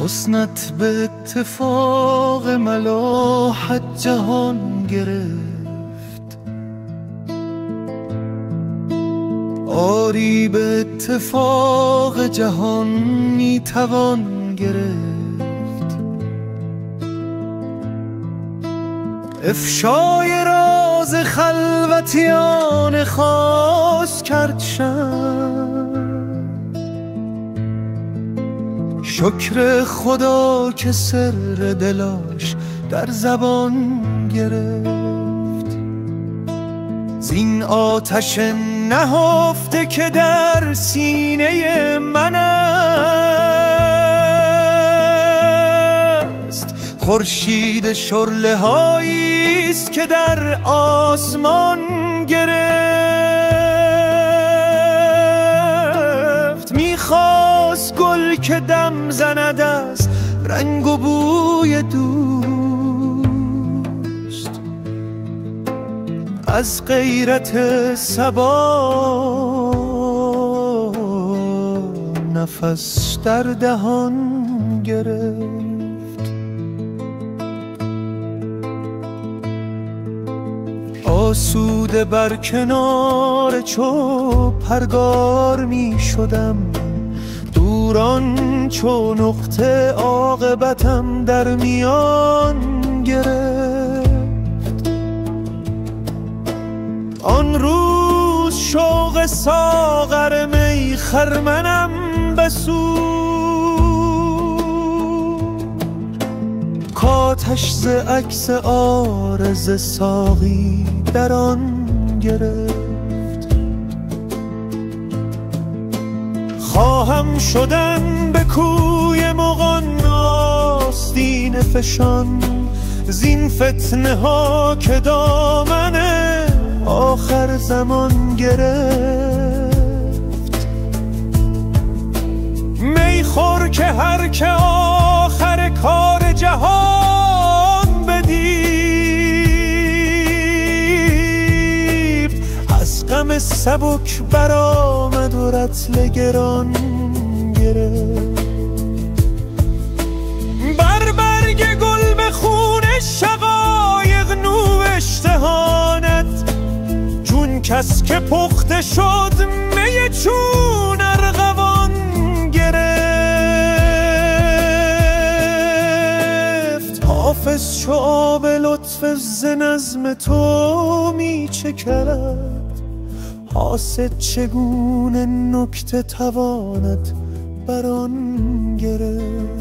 حسنت به اتفاق ملاحت جهان گرفت، آری به اتفاق جهان میتوان گرفت. افشای راز خلوتیان خاص کردشم، شکر خدا که سر دلاش در زبان گرفت. زین آتش نهفته که در سینه من است، خورشید شعله هایی است که در آسمان گرفت. میخواست گل که دم زند از رنگ و بوی دوست، از غیرت صبا نفس در دهان گرفت. آسوده بر کنار چو پرگار می شدم، دوران چو نقطه عاقبتم در میان گرفت. آن روز شوق ساغر می خرمنم بسود، کاتش ز عکس عارض ساقی در آن گرفت. خواهم شدن به کوی مغان آستین فشان، زین فتنه ها که دامن آخر زمان گرفت. میخور که هر که آخر کار جهان بدید، از غم سبک برآمد و رطل گران گرفت. بر برگ گل به خون شقایق نوشتهانت، چون کس که پخته شد می چون ارغوان گرفت. حافظ چو آب لطف ز نظم تو می چکد، حاسد چگونه نکته تواند بر آن گرفت.